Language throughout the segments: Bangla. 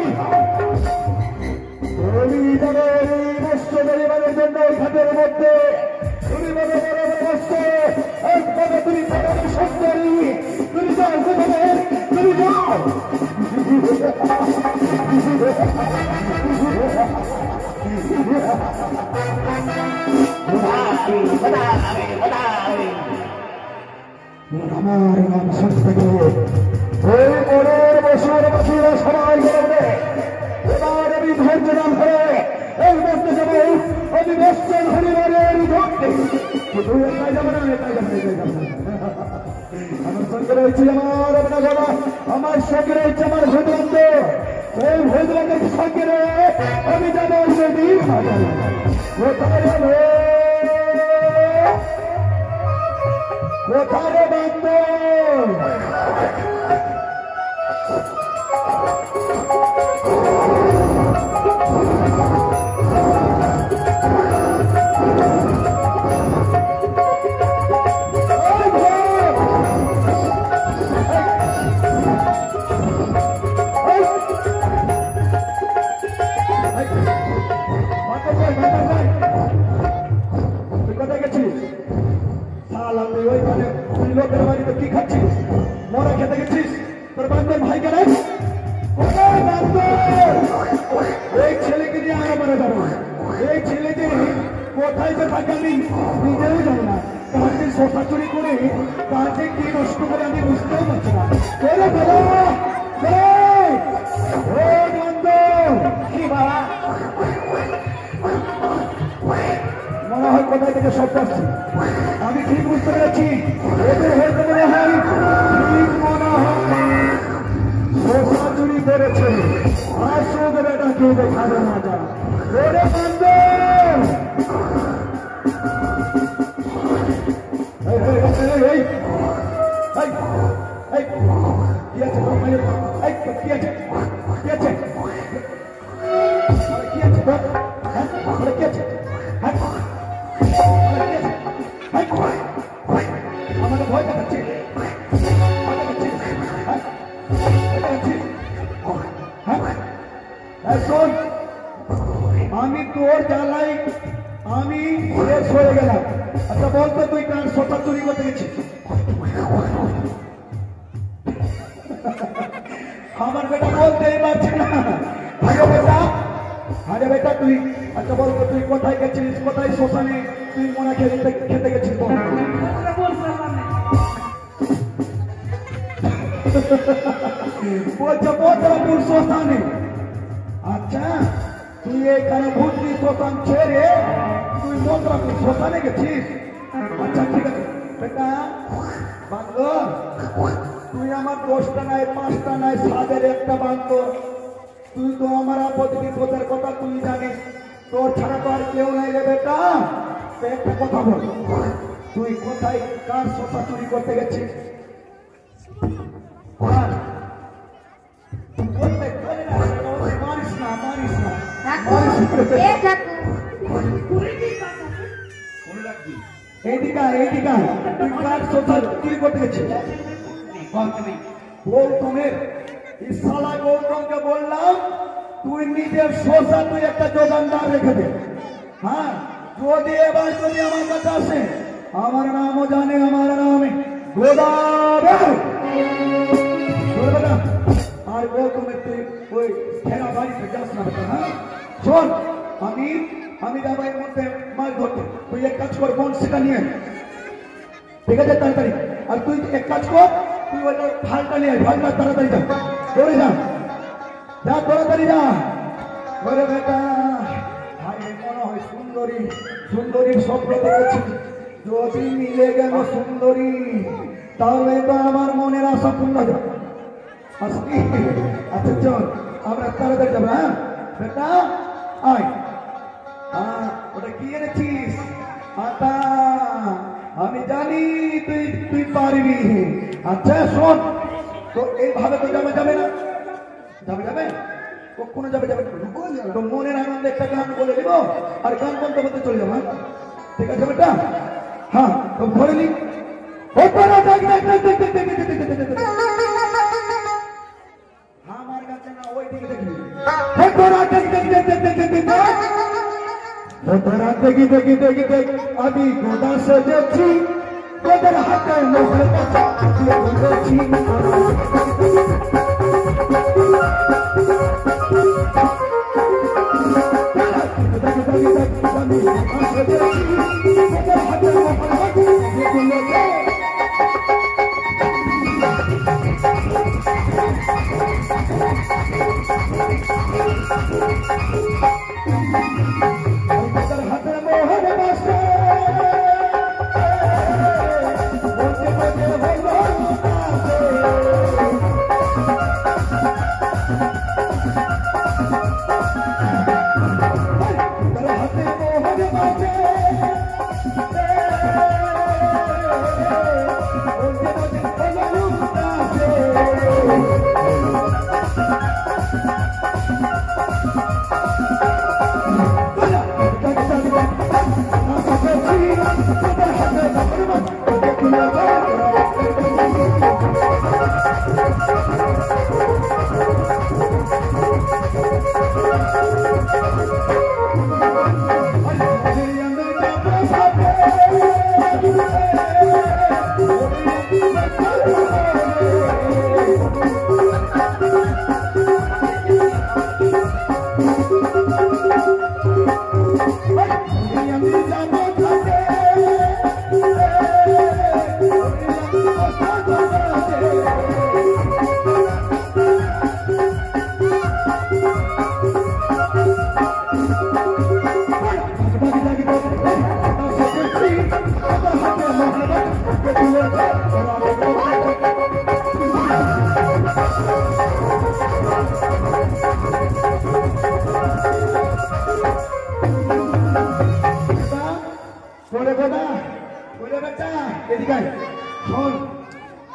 Tomar আমার নাম সংস্কৃতি ওই মনের বছর বছর সবাই করবে এবার আমি ধৈর্য নাম ধরে এই বসতে যাবো আমি বসছেন হরিবারের ধরতে কিন্তু এটাই যাবে না এটাই যাবে আমার সঙ্গে রয়েছে আমার আপনার বাবা আমার সঙ্গে রয়েছে আমার ভৈদবন্ধ সেই ভৈদবন্ধের সঙ্গে আমি যাবো সেদিন কোথায় যাবো কোথায় বান্ধব লোকের বাড়িতে কি খাচ্ছিস মরা খেতে গেছিস তোর বান্ধব ভাইকে নাই এই ছেলেকে দিয়ে আরো মারা যাবো এই ছেলেকে কোথায় যে থাকে আমি নিজেও জানি না কাজে শোষা চুরি করে কাজে কি নষ্ট করে আমি বুঝতেও পারছি না কি বাবা মনে হয় কোথায় থেকে শব্দ আসছে আমি ঠিক বুঝতে পেরেছি এদের হয়তো মনে হয় ঠিক মনে হয় শোষা চুরি করেছে আসুক বেটা কেউ দেখাবে না যা ওরে বন্ধ কি আছে কি আছে কি আছে কি আছে কি আছে আমাকে ভয় দেখাচ্ছে শোন আমি তোর জ্বালাই আমি শেষ হয়ে গেলাম আচ্ছা বলতো তুই কার সোটা চুরি করতে গেছিস আমার বেটা বলতেই পারছে না আরে বেটা তুই আচ্ছা বলতো তুই কোথায় গেছিস কোথায় শ্মশানে তুই মনে খেতে গেছিস বলছে শ্মশানে আচ্ছা তুই এখানে ভূতনি শ্মশান ছেড়ে তুই মন্ত্রাপুর শ্মশানে গেছিস আচ্ছা ঠিক আছে বেটা বান্ধব তুই আমার 10টা নাই 5টা নাই 7-এর একটা বান্ধব তুই তো আমার আপদ বিপদের কথা তুই জানিস তোর ছাড়া তো আর কেউ নাই রে বেটা একটা কথা বল তুই কোথায় কার শোষা চুরি করতে গেছিস মারিস না এইদিকা তুই কার শোষা চুরি করতে গেছিস গৌতমের ইসালা গৌতমকে বললাম তুই নিজের শোষা তুই একটা যোগানদার রেখে দে হ্যাঁ যদি এবার যদি আমার কাছে আসে আমার নামও জানে আমার নামে আর গৌতমের তুই ওই ঘেরা বাড়িতে যাস না হ্যাঁ শোন আমি যাবো এর মধ্যে মাছ ধরতে তুই এক কাজ কর বনশিটা নিয়ে ঠিক আছে তাড়াতাড়ি আর তুই এক কাজ কর তুই ওই ফালটা নিয়ে ফালটা তাড়াতাড়ি যা দৌড়ে যা তাড়াতাড়ি যা ওরে বেটা আরে মনে হয় সুন্দরীর স্বপ্ন দেখেছি যদি মিলে গেল সুন্দরী তাহলে তো আমার মনের আশা পূর্ণ যাবে আচ্ছা চল আমরা তাড়াতাড়ি যাবো হ্যাঁ বেটা আয় ওটা কি এনেছিস আটা আমি জানি তুই পারবি আচ্ছা শোন তো এইভাবে তো যাবে না যাবে কখনো যাবে তো মনের আনন্দে একটা গান বলে দিব আর গান বলতে বলতে চলে যাবো ঠিক আছে বেটা হ্যাঁ তো ধরে নি আমার কাছে না ওই দিকে দেখি দেখি আমি গোদা সেজেছি গোদার হাতে মুখে বলেছি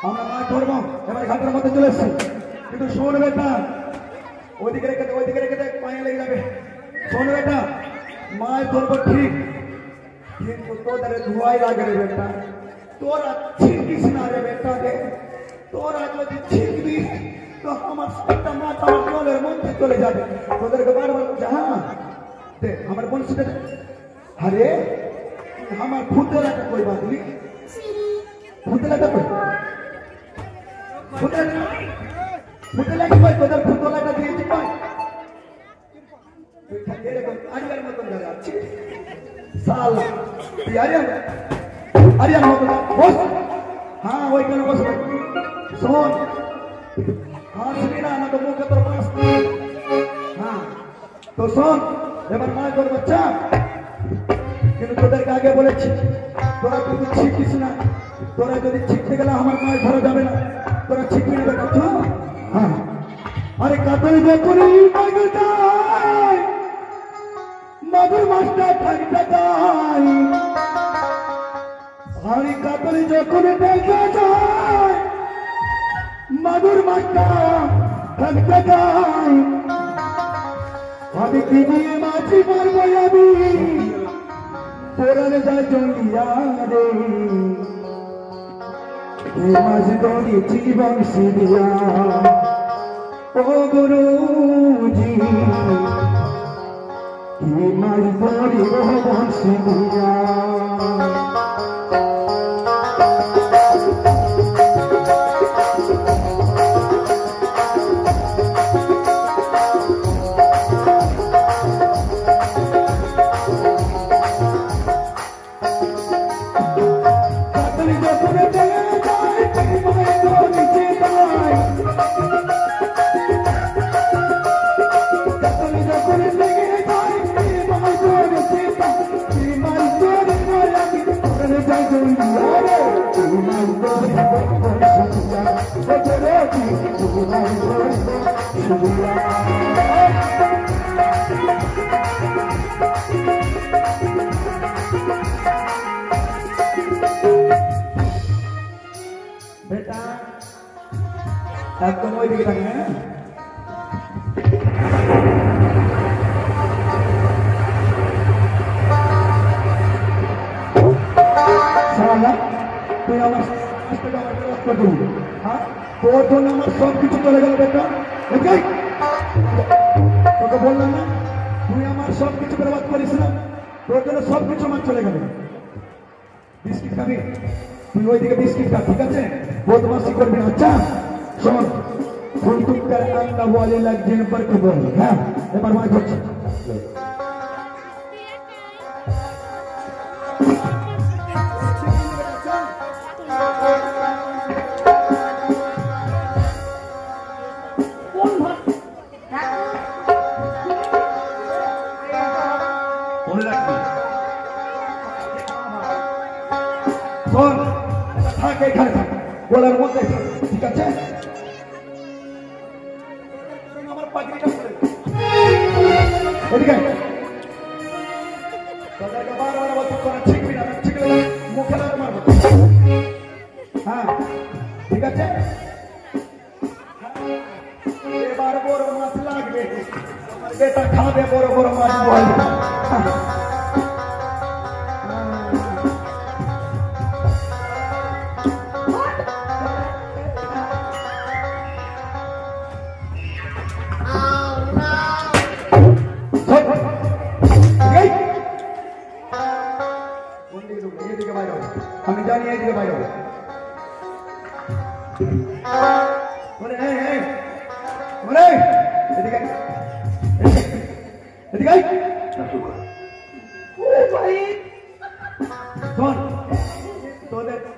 আমরা মাছ ধরবো এবার ঘাটের মধ্যে চলে এসছি কিন্তু শোন বেটা ওইদিকে রেখে পায়ে লেগে যাবে শোন বেটা মাছ ধরবো ঠিক কিন্তু তোদের ধোয়াই লাগে রে বেটা তোরা ছিটকিস না রে বেটা রে তোরা যদি ছিটবি তো আমার একটা মাছ আমার জলের মধ্যে চলে যাবে তোদেরকে বারবার হ্যাঁ দে আমার বংশীটা আরে আমার ফুটলাটা কই বাদলি ফুটলাটা কই ফুটলা কি কই তোদের ফুটলাটা দিয়েছি কই এরকম আরিয়ার মতন যাচ্ছে সালা তুই আরিয়ার মতন বস হ্যাঁ ওইখানে বস শোন হাসবি না তো মুখে তোর পাস হ্যাঁ তো শোন এবার মাছ ধর বাচ্চা কিন্তু তোদেরকে আগে বলেছি তোরা কিন্তু ছিটিস না তোরা যদি ছিটতে গেলে আমার মাছ ধরা যাবে না তোরা ছিটবি না বেটা হ্যাঁ আরে কাতল যখনই মাগুর মাছটা থাকতে যায় আরে কাতল যখন দেখা যায় মাগুর মাছটা থাকতে যায় আমি কি দিয়ে মাছি মারবো আমি তোরালে যায় জঙ্গিয়া রে মাঝ ধরেছি বংশী দিয়া ও গুরুজি মাঝ ধরি বংশী দিয়া बेटा একদম ওই দিকে থাকে হ্যাঁ সালা তুই আমার হ্যাঁ তোর জন্য আমার সব কিছু চলে গেল বেটা তোকে বললাম না তুই আমার সব কিছু বরবাদ করিস না তোর জন্য সব কিছু আমার চলে গেল বিস্কিট খাবি তুই ওইদিকে বিস্কিট খা ঠিক আছে বদমাশি করবি না আচ্ছা শোন ফুলটুকটার আন্ডা বলে লাগছেন পর কে বল হ্যাঁ এবার মাছ হচ্ছে থাকে এখানে থাকে গোলার মধ্যে ঠিক আছে আমার পাখিটা এদিকে তোদেরকে বারবার বলতে তোরা ছিকবি না ছিকলে মুখে লাগে মারবো হ্যাঁ ঠিক আছে এবার বড় মাছ লাগবে আমার বেটা খাবে বড় বড় মাছ বলবে আমি জানি এইদিকে বাইরে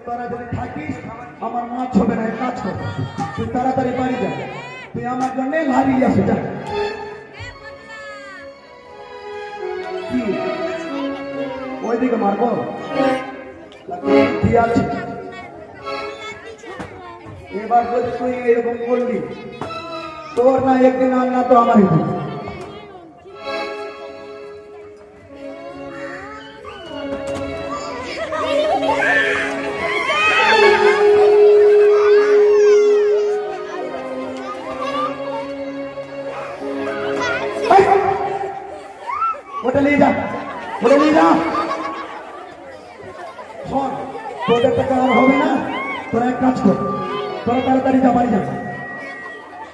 তোরা যদি থাকিস আমার মাছ হবে না কাজ কর তুই তাড়াতাড়ি বাড়ি যা তুই আমার জন্য হারিয়ে আসে যা দিকে মারবো ঠিক আছে এবার যদি তুই এরকম করলি তোর না একদিন আর না তো আমারই ওটা নিয়ে যা শোন তোদের টাকা আর হবে না তোরা এক কাজ কর তোরা তাড়াতাড়ি যা বাড়ি যা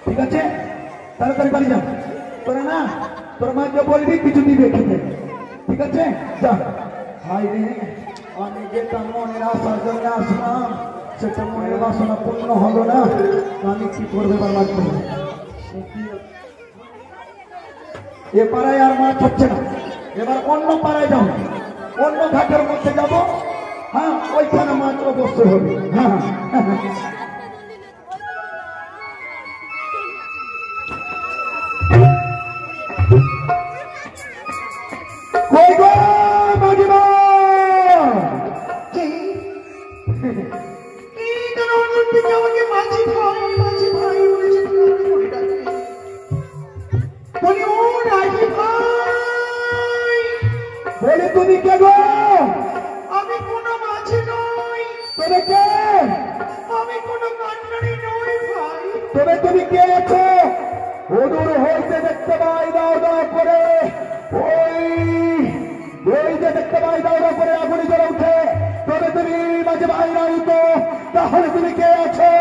ঠিক আছে তাড়াতাড়ি বাড়ি যা তোরা না তোর মাকে বলবি কিছু দিবে খেতে ঠিক আছে যা ভাই রে আমি যেটা মনের আশার জন্য আসলাম সেটা মনের বাসনা পূর্ণ হলো না আমি কি করবে বরবাদ করবো এ পাড়ায় আর মাছ হচ্ছে না এবার অন্য পাড়ায় যাবো অন্য ঘাটের মধ্যে যাব হ্যাঁ ওইখানে মাছ অবশ্যই হবে হ্যাঁ কই গো মাঝিমা আমাকে মাঝি ভাই বলেছে বলি ও রাজি ভাই বলে তুমি কে গো আমি কোনো মাঝি নই তবে কে আমি কোনো কান্নারি নই ভাই তবে তুমি কে আছো অদূর হইতে দেখতে পাই দাও দাও করে ওই যে দেখতে পাই দাও দাও করে আগুনি জ্বলে উঠে তবে তুমি মাঝে ভাই নাই তো তাহলে তুমি কে আছো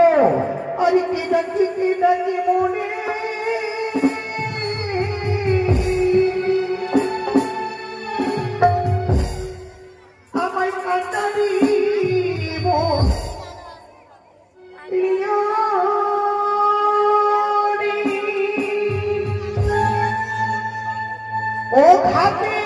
আরে কে ডাকি মনে আমায় কান্নারি ও খাতে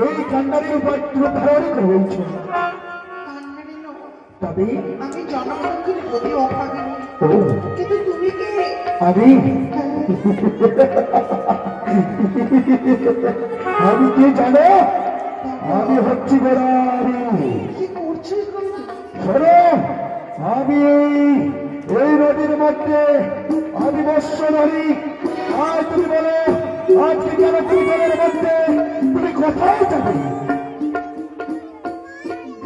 এই কান্ডারির উপর তুমি ধারণা করেছ। তবে আমি জনগণের প্রতি অভাগিনী, ও কিন্তু তুমি কে? আমি আমি কে জানো? আমি হচ্ছি গোড়ারি। কি করছো এখানে? শোনো, আমি এই নদীর মধ্যে আমি বর্ষ নদী। আর তুমি বলো আজকে কেন তুমি জলের মধ্যে তুমি কোথায় যাবে?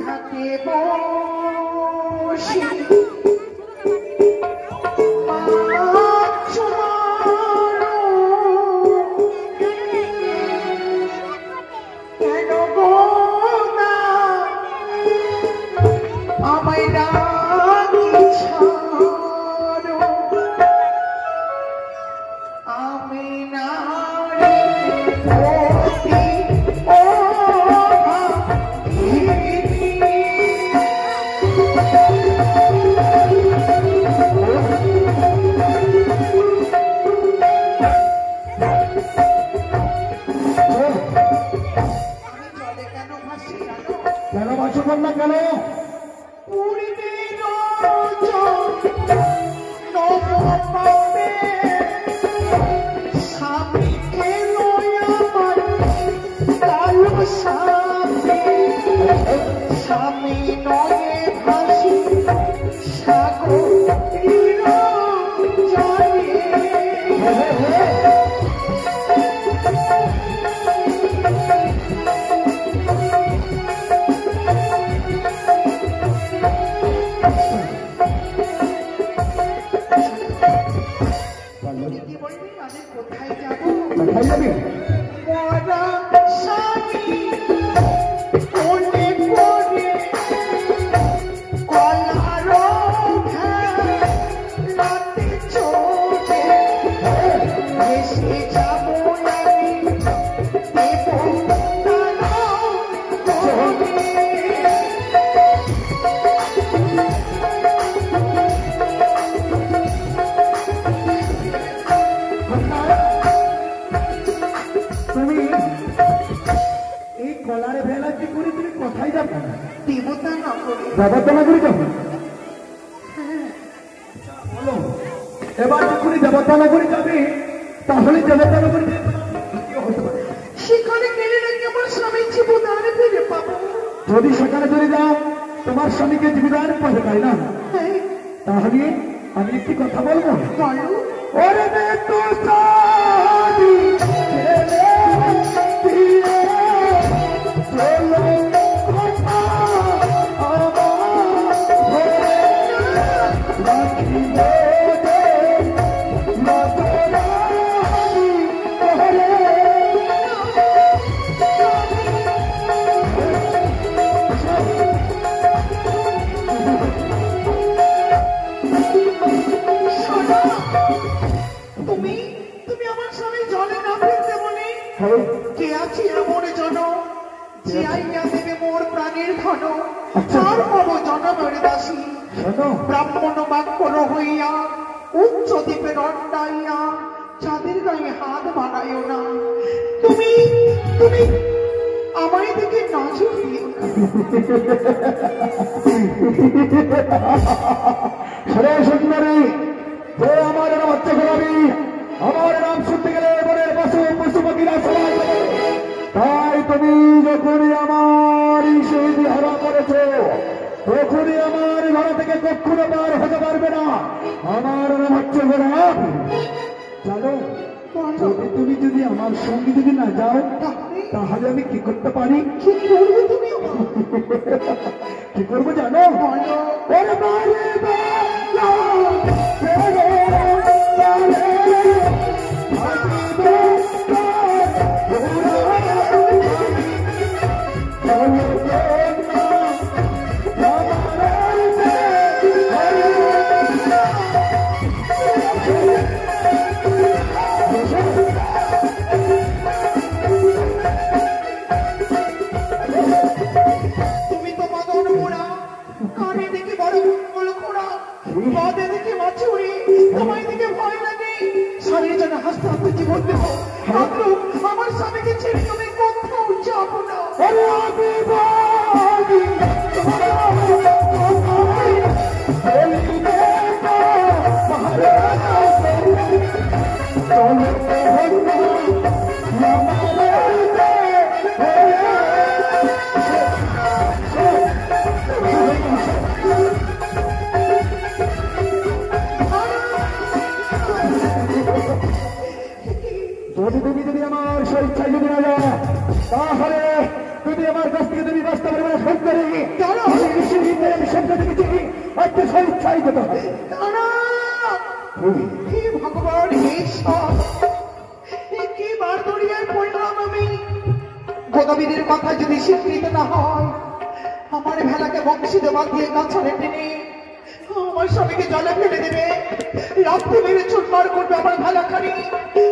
ঘাটে বসে মাছ মারো, কেন গো না আমায় ডাকি ছাড়ো? আমি নারী অতি অভাগিনী। আমি জলে কেন ভাসি জানো? কেন বাসো না কেন? পুরীতে নবপাপে স্বামীকে লয়া আমার কালো সাপে, স্বামী নয়ে ভাসি সাগরীর জলে। কি বলবি আমি কোথায় যাবো? কোথায় যাবে? মরা স্বামী কোলে করে কলার রাতে চোখে এসে যাবো আমি দেব তুমি এই কলারে ভেলা কি করে তুমি কোথায় যাবে? দেবতা না করে। দেবতলা করে যাবে? বলো, এবার যখনই দেবতলা করে যাবে তাহলে দেবতলা করে হতে পারে। সেখানে গেলে নাকি আমার স্বামীর জীবন আর ফিরে পাবো। যদি সেখানে চলে যাও তোমার স্বামীকে জীবিদান পাবে, তাই না? হ্যাঁ, তাহলে আমি একটি কথা বলবো। বলো। ওরে বে তো সাদি ছেলে দিয়ে চলো কথা আমার ঘরে রাখিব দে নতরানি ঘরে। শোনো, তুমি তুমি আমার স্বামী জলে না ফেলতে বলে কে আছি এমন জন যে আইয়া দেবে মোর প্রাণের ধন। আর পাব জনমের দাসী ব্রাহ্মণ বাক্য হইয়া উচ্চ দ্বীপে রন্ডাইয়া চাঁদের গায়ে হাত বাড়াইও না। তুমি তুমি আমায় দিকে নজর দিও না। সরে সুন্দরী, যে আমার নাম হচ্ছে গোলাপী, আমার নাম শুনতে গেলে বনের পশু পশু পাখিরা সবাই বলে। তাই তুমি যখনই আমার সেই হারা করেছ তখনই আমার ঘর থেকে কখনো বার হতে পারবে না। আমার নাম হচ্ছে গোলাপী। জানো, তুমি যদি আমার সঙ্গে যদি না যাও তাহলে আমি কি করতে পারি? কি করবে তুমি? কি করবো জানো? ওরে বারে বালা, রে তুমি তো মদন মোড়া, কানে দেখে বড় মঙ্গল খোড়া, পদে দেখে মাছুরি, তোমায় দেখে ভয় লাগে। স্বামীর জন্য হাসতে হাসতে জীবন দেবো, আমার স্বামীকে ছেড়ে তুমি কোথাও যাবো না। যদি আমার স্বেচ্ছায় যদি না যায় তাহলে যদি আমার কাছ থেকে তুমি বাঁচতে পারবে না সন্তানি আমি সন্তান দেখেছি একটা স্বেচ্ছায় যেতে হবে। হে ভগবান, হে ঈশ্বর, কি বার দড়িয়ায় পড়লাম আমি। গোদাবীরের কথা যদি স্বীকৃত না হয়, আমার ভেলাকে বংশী দেওয়া দিয়ে গাছালে টেনে আমার স্বামীকে জলে ফেলে দেবে, রাত্রে মেরে চুটমার করবে আমার ভেলাখানি।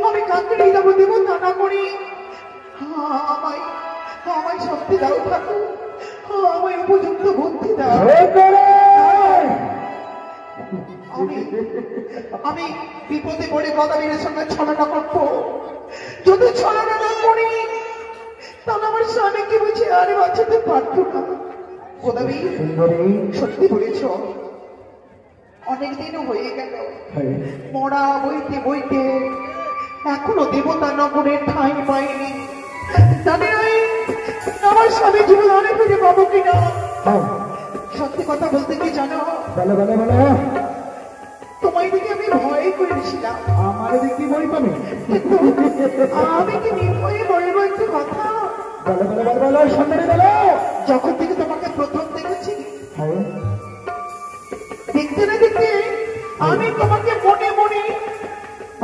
আমি কাঁকড়ে যাবো, দেবো নানা করি। আমায় আমায় শক্তি দাও ঠাকুর, আমায় উপযুক্ত বুদ্ধি দাও। আমি বিপদে পড়ে গোদাবীরের সঙ্গে ছলনা করবো। যদি ছলনা না করি তাহলে আমার স্বামীকে বুঝে আরে বাঁচাতে পারতো না। গোদাবীর, সত্যি বলেছ, অনেকদিনও হয়ে গেল মরা বইতে বইতে এখনো দেবতা নগরের ঠাঁই পাইনি। জানি নাই আমার স্বামী জীবনে ফিরে পাবো কিনা। সত্যি কথা বলতে কি জানো, তোমায় দিকে আমি ভয় করেছিলাম। আমার দিকে বই পাবে, আমি কি নির্ভয়ে বলবো একটু কথা। যখন থেকে তোমাকে প্রথম দেখেছি, দেখতে না দেখতে আমি তোমাকে মনে মনে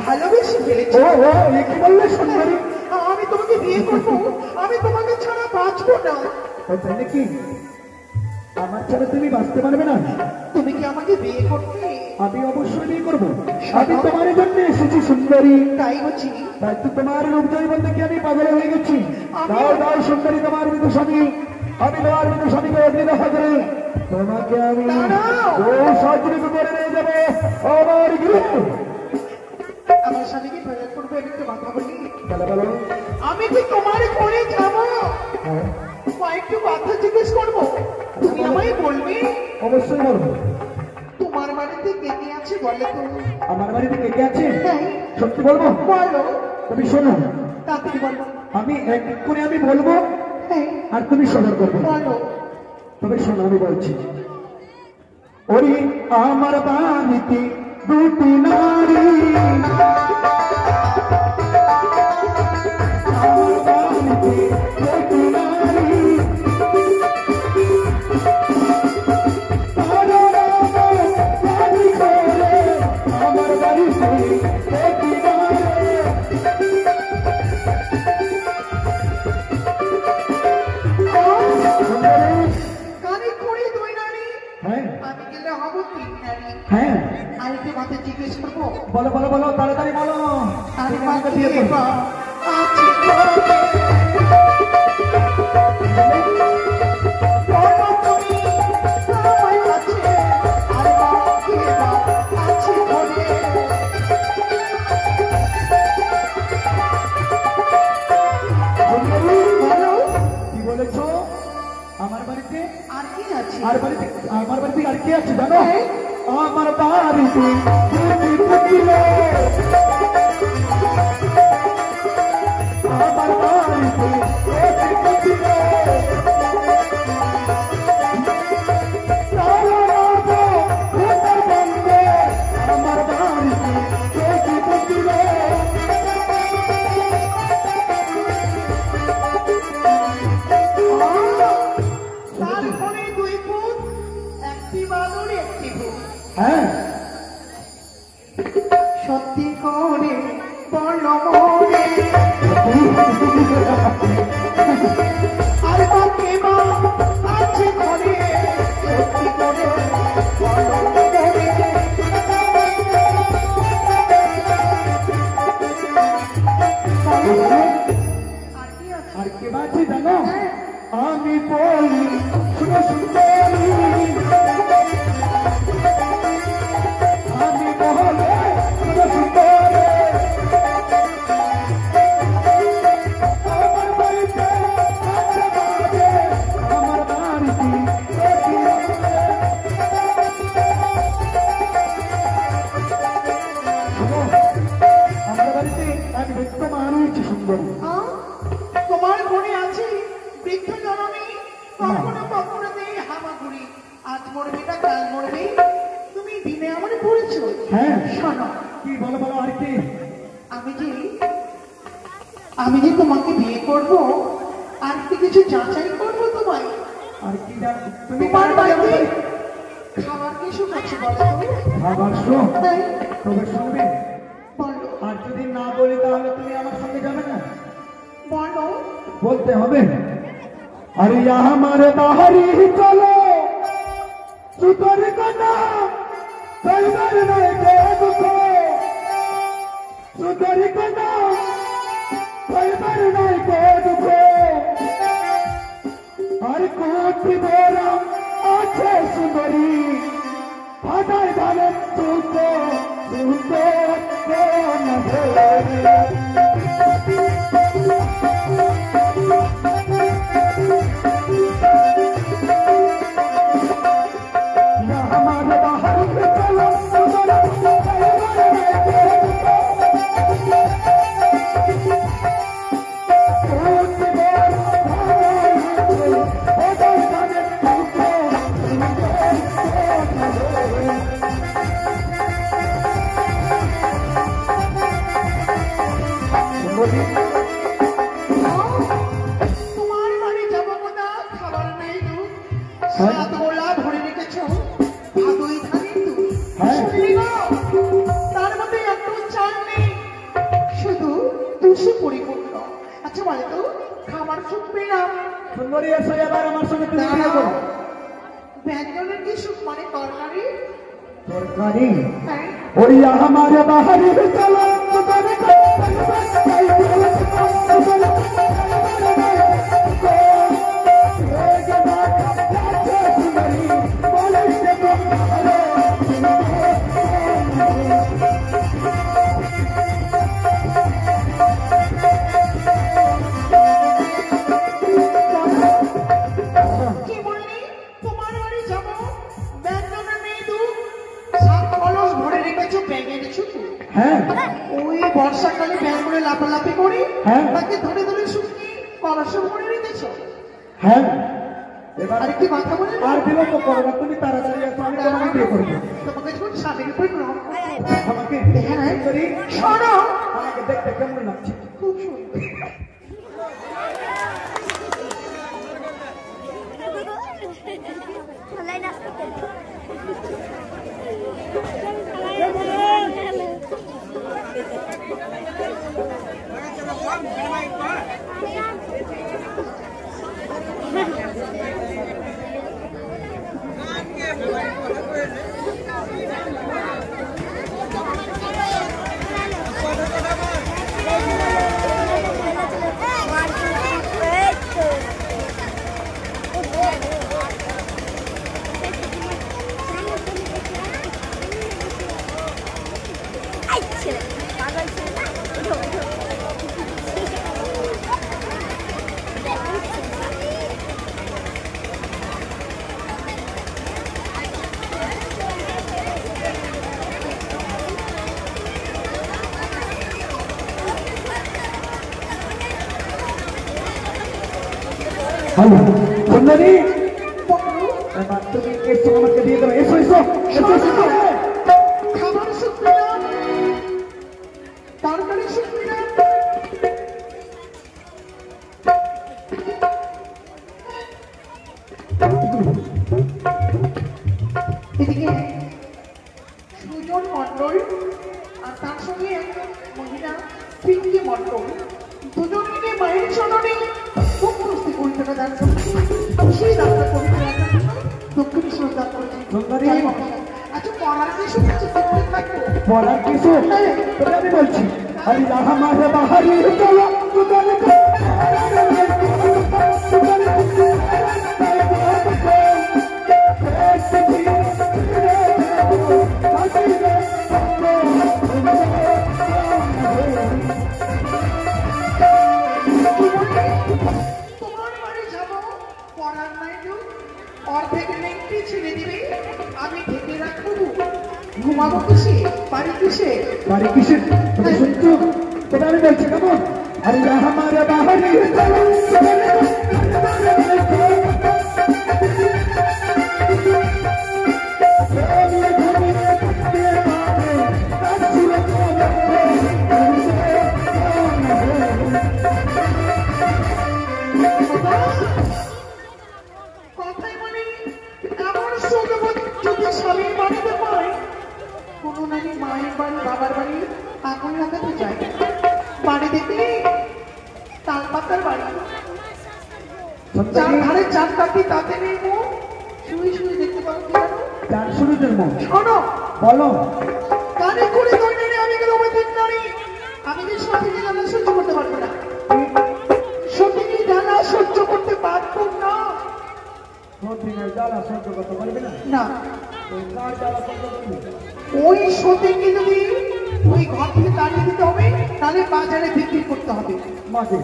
ভালোবেসে ফেলেছি। কি বললে সুন্দরী? আমি তোমাকে বিয়ে করবো, আমি তোমাকে ছাড়া বাঁচবো না। তাই নাকি? আমার ছাড়া তুমি বাঁচতে পারবে না? তুমি কি আমাকে বিয়ে করবে? আমি অবশ্যই বিয়ে করবো। আমি তোমার জন্য এসেছি সুন্দরী। তাই বলছি, তাই তো তোমার রূপজয় বলতে কি আমি পাগল হয়ে গেছি। দাও দাও সুন্দরী তোমার মৃত স্বামী, আমি তোমার মৃত স্বামীকে অগ্নিদাহ করে তোমাকে আমি সাহায্য করে নিয়ে যাবো আমার গৃহে। আমার স্বামীকে প্রয়োগ করবো, একটু কথা বলি। বলো। আমি কি তোমার ঘরে যাবো, কয়েকটু কথা জিজ্ঞেস করবো, তুমি আমায় বলবে? অবশ্যই বলবো। তোমার বাড়িতে কে কে আছে বলে তো? আমার বাড়িতে কে কে আছে? হ্যাঁ। সত্যি বলবো? বলো। তুমি শোনো, তাড়াতাড়ি বলো। আমি এক করে আমি বলবো, হ্যাঁ, আর তুমি সদর করবে। বলো। তবে শোনো, আমি বলছি, ওই আমার বাড়িতে দুটি নারী, আমার বাড়িতে দুটি নারী, আমার বাড়িতে দুটি নারী। কানে করে দুই নারী, হ্যাঁ আমি গেলে হবো তিন নারী। হ্যাঁ, আরেকটু কথা জিজ্ঞেস করবো। বলো বলো বলো, তাড়াতাড়ি বলো। আর তুমি আমাকে বিয়ে করবে। আছে বলো তুমি আমার কাছে, আর বাকি আছে ঘরে। বলো, কি বলেছ? আমার বাড়িতে আর কি আছে? আমার বাড়িতে আর কি আছে জানো? আমার বাড়িতে দুটি পুতুল, আমার বাড়িতে দুটি পুতুল, আমার বাড়িতে দুটি পুতুল। তার ঘরে দুই ফুট, একটি বাদুর একটি ফুট। হ্যাঁ, সত্যি করে বলো মনে, আর বাকি মা আছে ঘরে, সত্যি করে বলো মনে। আর কি আছে? আর কে আছে জানো? আমি বলি, শুনো সুন্দরী, আমি বলে শুনো সুন্দরী, আমার বাড়িতে আছে বাজে, আমার বাড়িতে দেখি আছে। শোনো, আমার বাড়িতে এক দায়িত্ব মানিয়েছি সুন্দরী। তোমার মনে আছে বৃদ্ধ জননী কখনো কখনো নেই হামাগুড়ি, আজ মরবে না কাল মরবে, তুমি দিনে আমার পড়েছো। হ্যাঁ শোনো, কি বলো বলো আর কি? আমি যে তোমাকে বিয়ে করব, আর কি কিছু যাচাই করবো তোমায়? আর কি তুমি তোমার বাড়িতে খাবার কি শুকাচ্ছি বলো তো? খাবার শোন, তাই তবে শুনবে। বলো আর যদি না বলি তাহলে তুমি আমার সঙ্গে যাবে না? বলো। বলতে হবে। अरे हमारे बाहरी ही चलो सुतर कना कई बार नहीं के दुखो सुतर कना कई बार नहीं के दुखो हर कोटि बोरा अच्छे सुंदरी हटाई डाले तुमको न তোমার বাড়ি যাবো না, খাবার নেই দুধ, সাত গোলা ভরে রেখেছ ভাদুই ধানের দুধ, শুনলি না? তার মধ্যে একটু চাল নেই, শুধু দুশো পরিপূর্ণ। আচ্ছা বলে তো খাবার শুকবে না? সুন্দরী এসো এবার আমার সঙ্গে তুমি বিয়ে করো। ব্যঞ্জনের কি সুখ মানে তরকারি? তরকারি? হ্যাঁ। और यहाँ हमारे बाहर ही चलो सुतर কি বললি? তোমার বাড়ি যাবো, ব্যঞ্জনের নেই দুধ, সাত কলস ভরে রেখেছো ব্যাঙের ছুটু। হ্যাঁ ওই বর্ষাকালে ব্যাঙগুলো লাফালাফি করি, হ্যাঁ। তাকে ধরে ধরে শুকিয়ে কলস ভরে রেখেছো। হ্যাঁ এবার আর কি মাথা বলে আর বিলম্ব করো না, তুমি তাড়াতাড়ি আসো, আমি তোমাকে বিয়ে করবো। তোমাকে যখন স্বামীর উপর গ্রহণ করবো। আমাকে হ্যাঁ। করি শোনো, আমাকে দেখতে কেমন লাগছে? খুব সুন্দর। হ্যালো সুন্দরী, এবার তুমি এসো আমাকে দিয়ে দেবো। এসো এসো এসো এসো। খাবার শুকবে না, তরকারি শুকবে না। এদিকে সুজন মণ্ডল আর তার সঙ্গে একজন মহিলা পিঙ্কি মণ্ডল, দুজন মিলে মায়ের চরণে খুব প্রস্তুতি পরিচয় দান করছে। সেই যাত্রা পবিত্র দক্ষিণ শ্রদ্ধা করেছে। সুন্দরী। আচ্ছা পড়ার কি শুনেছি কি থাকবো? বলার কিছু তোকে আমি বলছি। আরে हमारे बाहर ही चलो सुतर তোমার বাড়ি যাবো, পড়ার নাই তো অর্ধেক নেংটি ছেড়ে দিবে, আমি ঢেকে রাখবো। ঘুমাবো কিসে, বাড়ি কিসে? বাড়ি কিসের? তুমি শুনছো? তোকে আমি বলছি কেমন আরে हमारे बाहरी चलो কথাই মানে এমন সুযোগ যদি স্বামীর বাড়িতে পায় কোনো নাকি মায়ের বাড়ি বাবার বাড়ি আগুন লাগাতে যায় বাড়ি দেখলে তাল পাতার বাড়ি চার ধারে চার কাটি তাতে নেই মুখ শুয়ে শুয়ে দেখতে পাবো কি জানো গান শুরুদের মন শোনো বলো কানে করে দৌড়ে আমি গেলে আমার দিন নারী আমি যে সঠিক জানা সহ্য করতে পারবো না সঠিক জানা সহ্য করতে পারবো না সতীনের জ্বালা সহ্য করতে পারবে না না ওই কার জ্বালা সহ্য করবে ওই সতীকে যদি ওই ঘর থেকে তাড়িয়ে দিতে হবে তাহলে বাজারে বিক্রি করতে হবে মাঝে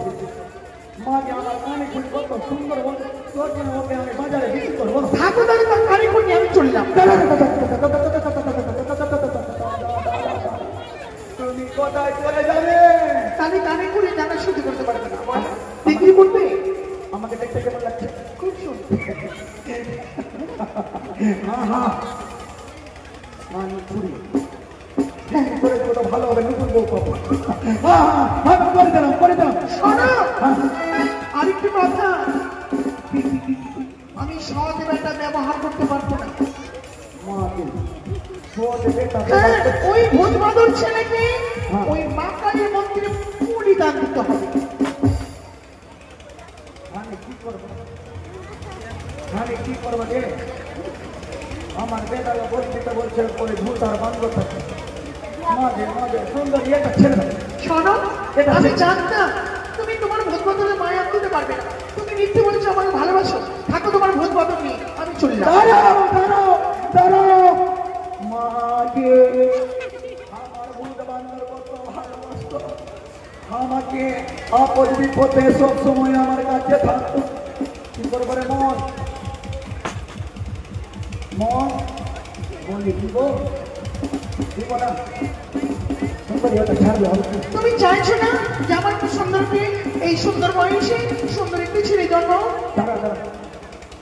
মাঝে আমার কানে খুব কত সুন্দর বলতে তোর জন্য ওকে আমি বাজারে বিক্রি করবো থাকো তাহলে তার কানে করে নিয়ে আমি চললাম তুমি কোথায় চলে যাবে তাহলে কানে করে জানা সহ্য করতে পারবে না বিক্রি করবে আমাকে দেখতে কেমন লাগছে খুব সুন্দর হ্যাঁ হ্যাঁ আমি ঘুরি করে দেবো তো ভালো হবে নতুন বউ পাবো হ্যাঁ হ্যাঁ হ্যাঁ করে দিলাম শোনো আরেকটি কথা আমি সহজে একটা ব্যবহার করতে পারবো না মাকে সহজে বেটা হ্যাঁ, ওই ভূত বাদর ছেলেকে ওই মা কালীর মন্দিরে পুরি দান দিতে হবে আমি কি করবো আমি কি করবো রে আমার বেটাকে বলছে ওই ভূত আর বান্ধব থাকে মাঝে মাঝে সুন্দর ইয়েটা ছেড়ে দেবে শোনো আমি জানতাম তুমি তোমার ভূত বাদরের মায়া দিতে পারবে না তুমি মিথ্যে বলেছো আমাকে ভালোবাসো থাকো তোমার ভূত বাদর নিয়ে আমি চললাম দাঁড়াও মাকে আমার ভূত বান্ধব কত ভালোবাসতো আমাকে আপদ বিপদে সব সময় আমার কাছে থাকতো কি করবো রে মন মন বলি দিব দিব না সুন্দরী ওটা ছাড়বে হবে তুমি চাইছো না যে আমার একটু সুন্দর মেয়ে এই সুন্দর বয়সে সুন্দর একটি ছেলে জন্ম দাঁড়া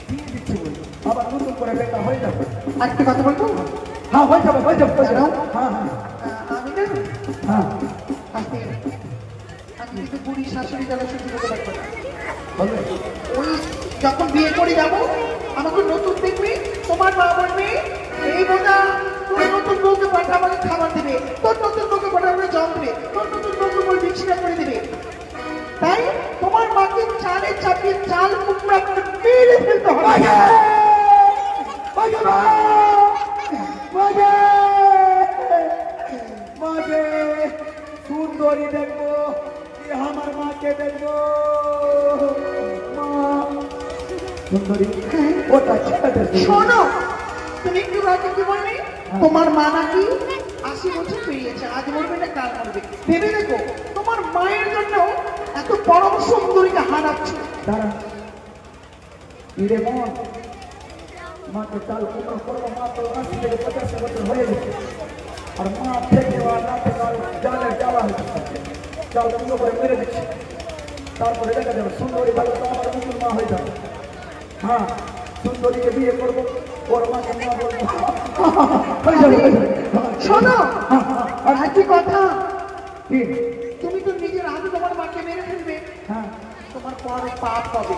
দিয়ে দিচ্ছি বলি আবার নতুন করে বেটা হয়ে যাবে আরেকটা কথা বলবো হ্যাঁ হয়ে যাবে হ্যাঁ হ্যাঁ আমি না হ্যাঁ আজকে আমি কিন্তু বুড়ি শাশুড়ি দ্বারা সহ্য করতে পারবো না বলবে ওই যখন বিয়ে করে যাব আমাকে নতুন দেখবে তোমার মা বলবে এই বোঝা তোর নতুন বউকে পাঠা আমাকে খাবার দেবে তোর নতুন বউকে পাঠা আমাকে জল দেবে তোর নতুন বউকে বলে বিক্রিয়া করে দেবে তাই তোমার মাকে চালে চাপিয়ে চাল কুমড়া করে মেরে ফেলতে হবে মাঝে সুন্দরী দেখবো আমার মাকে দেখবো মা সুন্দরী ওটা ছেড়ে শোনো তুমি একটু আগে কি বললে তোমার মা নাকি 80 বছর পেরিয়েছে আজ মরবে না কাল মরবে ভেবে দেখো তোমার মায়ের জন্য এত পরম সুন্দরীকে হারাচ্ছ দাঁড়া ইরে মন মাকে চাল কুমড়ো করবো মা তো 80 থেকে 85 বছর হয়ে গেছে আর মা থেকে আর না থেকে আর জালের জ্বালা হয়েছে চাল কুমড়ো করে মেরে দিচ্ছে তারপরে দেখা যাবে সুন্দরী ভালো তো আমার নতুন মা হয়ে যাবে হ্যাঁ সুন্দরীকে বিয়ে করবো ওর মাকে মা বলবো শোনো আর একটি কথা কি তুমি তো নিজের হাতে তোমার মাকে মেরে ফেলবে হ্যাঁ তোমার পর পাপ হবে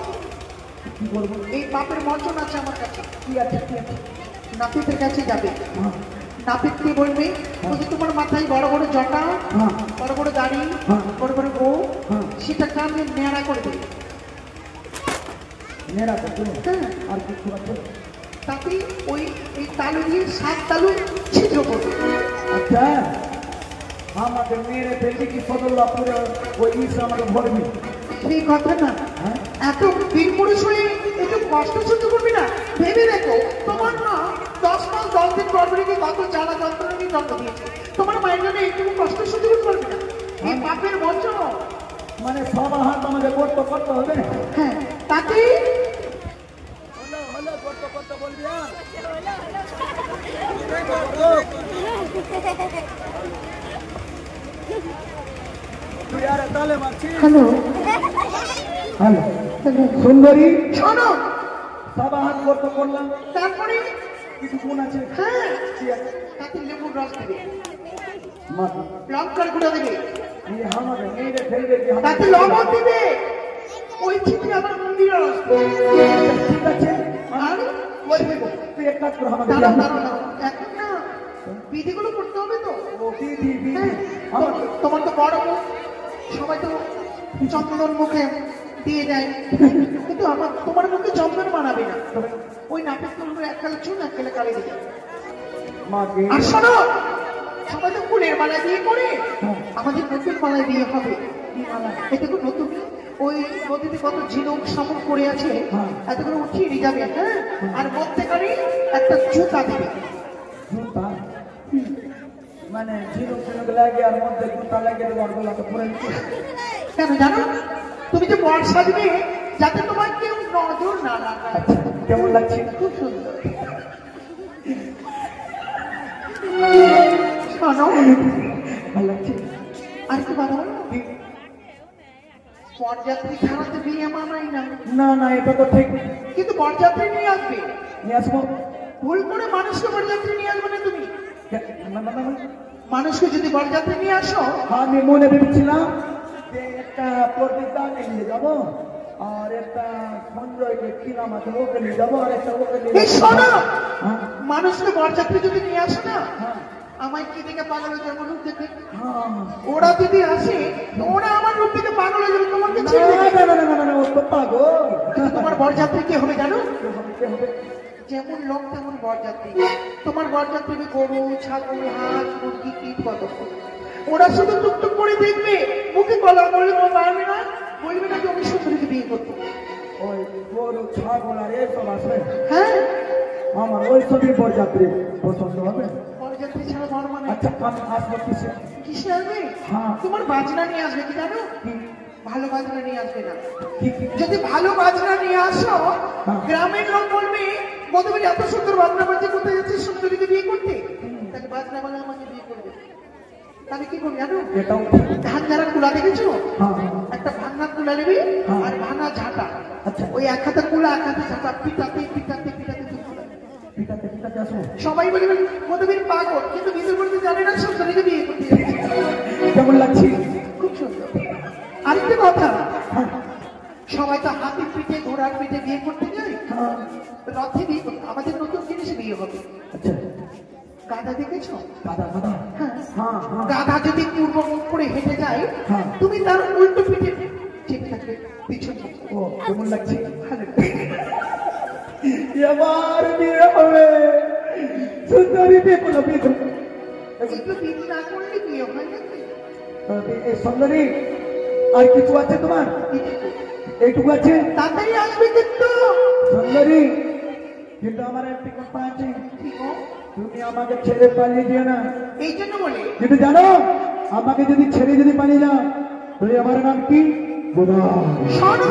কি বলবো এই পাপের মোচন আছে আমার কাছে কি আছে কি আছে নাপিতের কাছে যাবে হ্যাঁ নাপিতকে বলবে বলছে তোমার মাথায় বড় বড় জটা হ্যাঁ বড় বড় দাড়ি হ্যাঁ। বড় বড় বউ হ্যাঁ। সেটা কানে নেড়া করে দেবে মেয়েরা করছো হ্যাঁ আর কিছু আছে তাতে ওই এই তালু দিয়ে 7 তালু ছিদ্র করবে আচ্ছা আমাকে মেরে ফেলবি কি ফজল্লাপুরে ওই ইস আমাকে ভরবি সেই কথা না হ্যাঁ এত বীর পুরুষ হয়ে একটু কষ্ট সহ্য করবি না ভেবে দেখো তোমার মা 10 মাস 10 দিন গর্ভবতী কত জ্বালা যন্ত্রণা নিয়ে জন্ম দিয়েছে তোমার মায়ের জন্য একটু কষ্ট সহ্য করতে পারবে না এই পাপের মোচন মানে সবার হাত আমাকে করতে হবে হ্যাঁ তাতে করতে বলবি তুই আর তালে মারছিস? হ্যালো হ্যালো হ্যালো সুন্দরী, শোনো সাবা হাত করতে করলাম, তারপরে কিছু গুণ আছে? হ্যাঁ কি আছে? তাতে লেবুর রস দেবে মা লঙ্কার গুঁড়ো দেবে এই আমাকে মেরে ফেলবে কি আমাকে? তাতে লবণ দেবে ওই চিঠি আমার মন্দিরে রস ঠিক আছে আর ওই দেখো তুই এক কাজ কর আমাকে দাঁড়াও দাঁড়াও দাঁড়াও এখন না বিধিগুলো করতে হবে তো ও দিদি দিদি হ্যাঁ, আমার তোমার তো বড় মুখ সবাই তো চন্দন মুখে দিয়ে দেয় কিন্তু আমার তোমার মুখে চন্দন মানাবে না ওই নাটক করবো এক কালে চুন এক কালে কালে দিবে মাকে আর শোনো সবাই তো ফুলের মালা দিয়ে করে আমাদের নতুন মালায় বিয়ে হবে এতে করে নতুন ওই নদীতে কত ঝিনুক শামুক পড়ে আছে এতগুলো উঠিয়ে নিয়ে যাবে হ্যাঁ আর মধ্যেখানে একটা জুতা দেবে জুতা মানে ঝিনুক ঝিনুক লাগে আর মধ্যে জুতা লাগে দেবো আর গলাতে পরে নিতে। কেন জানো তুমি যে বর সাজবে যাতে তোমার কেউ নজর না লাগায় আচ্ছা কেমন লাগছে? খুব সুন্দর শোনো ভালো লাগছে? আর কি বাধা বরযাত্রী ছাড়াতে বিয়ে মানাই না না না এটা তো ঠিক, কিন্তু বরযাত্রী নিয়ে আসবে নিয়ে আসবো। ভুল করে মানুষকে বরযাত্রী নিয়ে আসবে না তুমি না, না, না, না। মানুষকে যদি বরযাত্রী নিয়ে আসো আমি মনে ভেবেছিলাম যে একটা প্রদীপদাকে নিয়ে যাবো আর একটা সঞ্জয়কে কি নাম আছে ওকে নিয়ে যাবো আর একটা ওকে নিয়ে এই শোনো হ্যাঁ মানুষকে বরযাত্রী যদি নিয়ে আসো না হ্যাঁ আমায় কি দেখে পাগল হয়ে যাবে রূপ দেখে হ্যাঁ ওরা যদি আসে ওরা আমার রূপ দেখে পাগল হয়ে যাবে তোমাকে না, ছেড়ে দেবে। না, না, না, না, না, না, ও তো পাগল। কিন্তু তোমার বরযাত্রী কে হবে জানো কে হবে, কে হবে? যেমন লোক তেমন বরযাত্রী তোমার বরযাত্রী গরু ছাগল হাঁস মুরগি কীট কতক ওরা শুধু টুকটুক করে দেখবে মুখে গলা বললে পারবে না বলবে না যে আমি সুন্দরীকে বিয়ে করবো ওই গরু ছাগল আর এইসব আসবে, হ্যাঁ আমার ওই সবই বরযাত্রী পছন্দ হবে। বরযাত্রী ছাড়া বর মানে আচ্ছা আমি আসবো কিসে? কিসে আসবে হ্যাঁ। তোমার বাজনা নিয়ে আসবে কি জানো ভালো বাজনা নিয়ে আসবে না কি কি যদি ভালো বাজনা নিয়ে আসো হ্যাঁ। গ্রামের লোক বলবে মধুবনী এত সুন্দর বাজনা বাজে কোথায় যাচ্ছে সুন্দরীকে বিয়ে করতে তাহলে বাজনা বলে আমাকে বিয়ে করবে তাহলে কি করবে জানো এটাও ধান যারা কুলা দেখেছো হ্যাঁ হ্যাঁ একটা ভাঙা কুলা নেবে হ্যাঁ। আর ভাঙা ঝাঁটা আচ্ছা। ওই এক হাতে কুলা এক হাতে ঝাঁটা পিটাতে পিটাতে পিটাতে দুধ কুলা। পিতাতে পিতাতে আসবো। সবাই বলবে মধুবীর পাগল কিন্তু ভিতর করতে জানে না সুন্দরীকে বিয়ে করতে যাচ্ছে। কেমন লাগছে? খুব সুন্দর আরেকটা কথা হ্যাঁ সবাই তো হাতির পিঠে ঘোড়ার পিঠে বিয়ে করতে যায় হ্যাঁ রথে বিয়ে করতে আমাদের নতুন জিনিসে বিয়ে হবে আচ্ছা গাধা দেখেছো দাদা দাদা হ্যাঁ হ্যাঁ হ্যাঁ গাধা যদি পূর্ব মুখ করে হেঁটে যায় হ্যাঁ। তুমি তার উল্টো পিঠে ঠিক থাকবে পিছন মুখ। ও কেমন লাগছে? ভালো। এবার বিয়ে হবে, সুন্দরী বিয়ে করলো, বিয়ে করলো। এগুলো বিয়ে না করলে বিয়ে হয় নাকি এই সুন্দরী আর কিছু আছে তোমার? এইটুকু আছে? তাড়াতাড়ি আসবে কিন্তু সুন্দরী কিন্তু আমার একটি কথা আছে, কি গো? তুমি আমাকে ছেড়ে পালিয়ে যেও না। এই জন্য বলে কিন্তু জানো আমাকে যদি ছেড়ে যদি পালিয়ে যাও তাহলে আমার নাম কি? বোধা। শোনো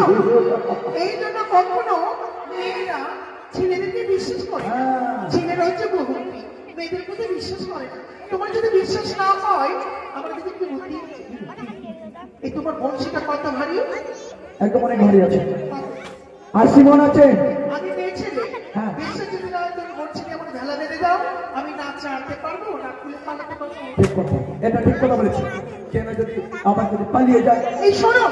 এই জন্য কখনো মেয়েরা ছেলেদেরকে বিশ্বাস করে না। হ্যাঁ। ছেলেরা হচ্ছে বহুমুখী মেয়েদের মধ্যে বিশ্বাস করে না তোমার যদি বিশ্বাস না হয় আমার কাছে একটু বুদ্ধি আছে। এই তোমার বংশীটা কত ভারী একদম অনেক ভারী আছে। আর সিমন আছে? আমি মেয়ে ছেলে হ্যাঁ। বিশ্বাস যদি না হয় তুমি বংশীকে আমার ভেলা বেঁধে দাও আমি না চাড়তে পারবো না খুলে পালাতে পারবো ঠিক কথা, এটা ঠিক কথা বলেছি। কেন যদি আমার যদি পালিয়ে যায়? এই শোনো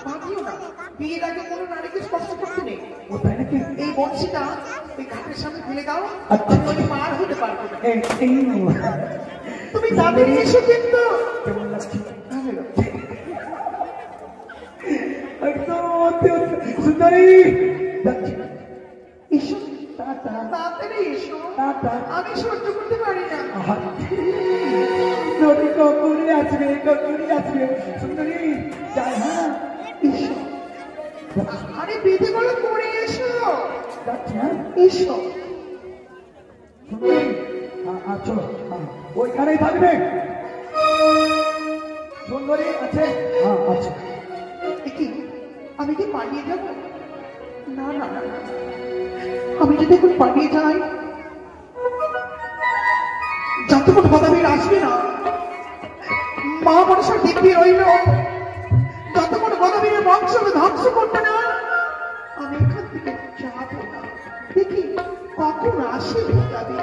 ভাবিও না বিয়ের আগে কোনো নারীকে স্পর্শ করতে নেই ও তাই নাকি? এই বংশীটা এই ঘাটের সামনে ফেলে দাও আচ্ছা। আমি পার হতে পারবো না এই তুমি তাদের এসো কিন্তু কেমন লাগছে? ভালো লাগছে। একদম অতি অতি সুন্দরী যাচ্ছি। এসো টাটা তাড়াতাড়ি এসো টাটা। আমি সহ্য করতে পারি না আহা, সুন্দরী কখনই আসবে, কখনই আসবে। সুন্দরী যাই, হ্যাঁ এসো আরে বেঁধে গলা পড়ে এসো যাচ্ছি, হ্যাঁ এসো সুন্দরী চলো, ওইখানেই থাকবে। সুন্দরী আছে? হ্যাঁ আছে। কি আমি কি পালিয়ে যাব না না না না। আমি যদি এখন পালিয়ে যাই যতক্ষণ ভদাবীর আসবে না মা মানুষের দিব্যি রইল বংশকে ধ্বংস করবে না, আমি এখান থেকে যাবো না। দেখি কখন আসে যাবে।